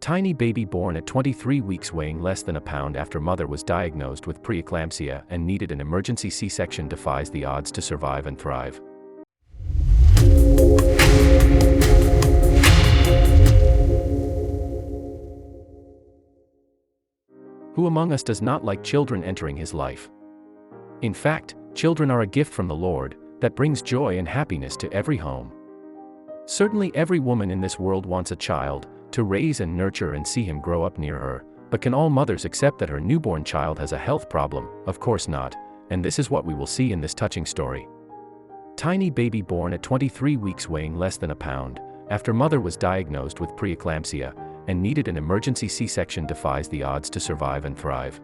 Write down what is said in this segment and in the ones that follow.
tiny baby born at 23 weeks weighing less than a pound after mother was diagnosed with pre-eclampsia and needed an emergency C-section defies the odds to survive and thrive. Who among us does not like children entering his life? In fact, children are a gift from the Lord that brings joy and happiness to every home. Certainly every woman in this world wants a child to raise and nurture and see him grow up near her, but can all mothers accept that her newborn child has a health problem? Of course not, and this is what we will see in this touching story. Tiny baby born at 23 weeks weighing less than a pound, after mother was diagnosed with pre-eclampsia and needed an emergency C-section defies the odds to survive and thrive.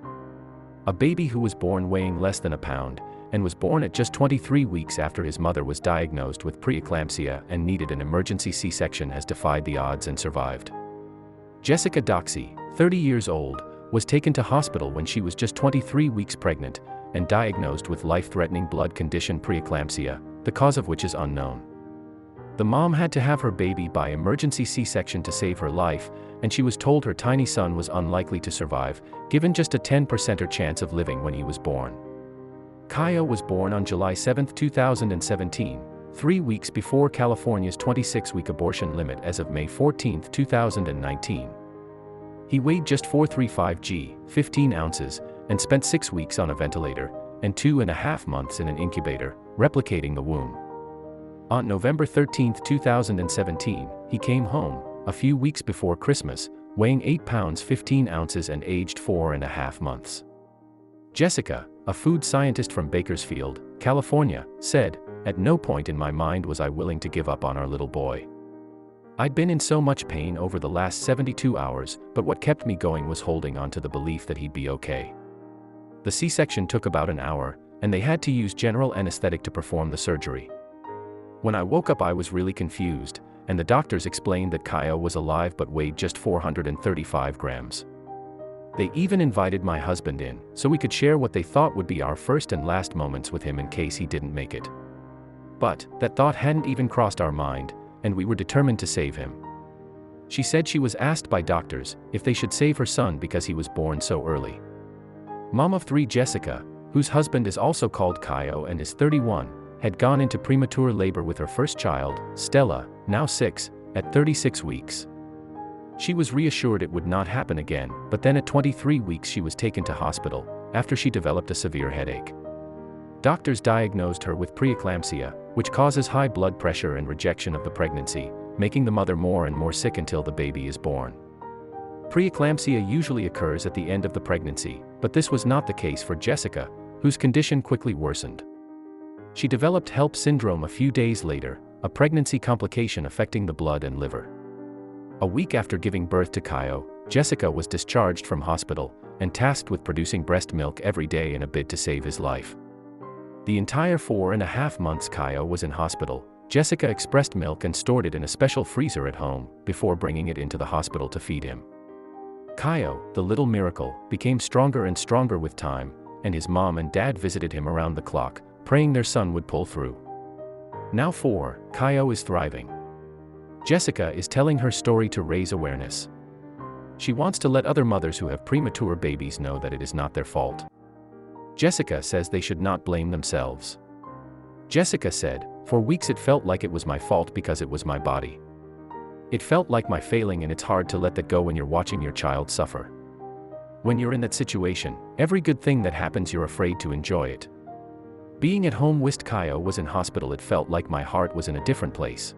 A baby who was born weighing less than a pound and was born at just 23 weeks after his mother was diagnosed with pre-eclampsia and needed an emergency C-section has defied the odds and survived. Jessica Doxey, 30 years old, was taken to hospital when she was just 23 weeks pregnant and diagnosed with life-threatening blood condition pre-eclampsia, the cause of which is unknown. The mom had to have her baby by emergency C-section to save her life, and she was told her tiny son was unlikely to survive, given just a 10% chance of living when he was born. Kaio was born on July 7, 2017, 3 weeks before California's 26-week abortion limit as of May 14, 2019. He weighed just 435 g, 15 ounces, and spent 6 weeks on a ventilator, and 2.5 months in an incubator, replicating the womb. On November 13, 2017, he came home, a few weeks before Christmas, weighing 8 pounds 15 ounces and aged 4.5 months. Jessica, a food scientist from Bakersfield, California, said, "At no point in my mind was I willing to give up on our little boy. I'd been in so much pain over the last 72 hours, but what kept me going was holding on to the belief that he'd be okay." The C-section took about an hour, and they had to use general anesthetic to perform the surgery. "When I woke up I was really confused, and the doctors explained that Kaio was alive but weighed just 435 grams. They even invited my husband in, so we could share what they thought would be our first and last moments with him in case he didn't make it. But that thought hadn't even crossed our mind, and we were determined to save him." She said she was asked by doctors if they should save her son because he was born so early. Mom of 3 Jessica, whose husband is also called Kaio and is 31, had gone into premature labor with her first child, Stella, now 6, at 36 weeks. She was reassured it would not happen again, but then at 23 weeks she was taken to hospital, after she developed a severe headache. Doctors diagnosed her with pre-eclampsia, which causes high blood pressure and rejection of the pregnancy, making the mother more and more sick until the baby is born. Pre-eclampsia usually occurs at the end of the pregnancy, but this was not the case for Jessica, whose condition quickly worsened. She developed HELLP syndrome a few days later, a pregnancy complication affecting the blood and liver. A week after giving birth to Kaio, Jessica was discharged from hospital and tasked with producing breast milk every day in a bid to save his life. The entire 4.5 months Kaio was in hospital, Jessica expressed milk and stored it in a special freezer at home, before bringing it into the hospital to feed him. Kaio, the little miracle, became stronger and stronger with time, and his mom and dad visited him around the clock, praying their son would pull through. Now 4, Kaio is thriving. Jessica is telling her story to raise awareness. She wants to let other mothers who have premature babies know that it is not their fault. Jessica says they should not blame themselves. Jessica said, "For weeks it felt like it was my fault because it was my body. It felt like my failing, and it's hard to let that go when you're watching your child suffer. When you're in that situation, every good thing that happens you're afraid to enjoy it. Being at home whilst Kaio was in hospital, it felt like my heart was in a different place.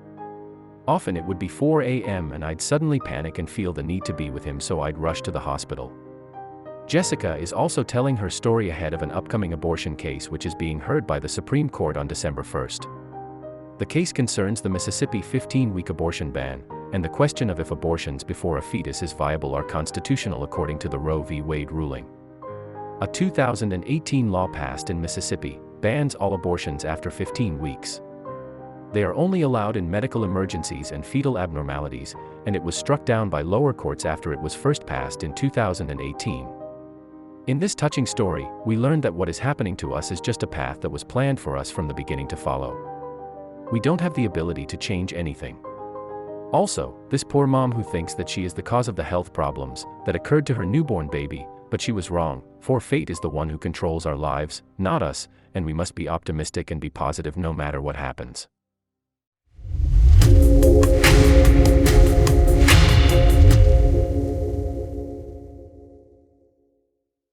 Often it would be 4 a.m. and I'd suddenly panic and feel the need to be with him, so I'd rush to the hospital." Jessica is also telling her story ahead of an upcoming abortion case which is being heard by the Supreme Court on December 1st. The case concerns the Mississippi 15-week abortion ban, and the question of if abortions before a fetus is viable are constitutional according to the Roe v. Wade ruling. A 2018 law passed in Mississippi bans all abortions after 15 weeks. They are only allowed in medical emergencies and fetal abnormalities, and it was struck down by lower courts after it was first passed in 2018. In this touching story, we learned that what is happening to us is just a path that was planned for us from the beginning to follow. We don't have the ability to change anything. Also, this poor mom who thinks that she is the cause of the health problems that occurred to her newborn baby, but she was wrong, for fate is the one who controls our lives, not us, and we must be optimistic and be positive no matter what happens.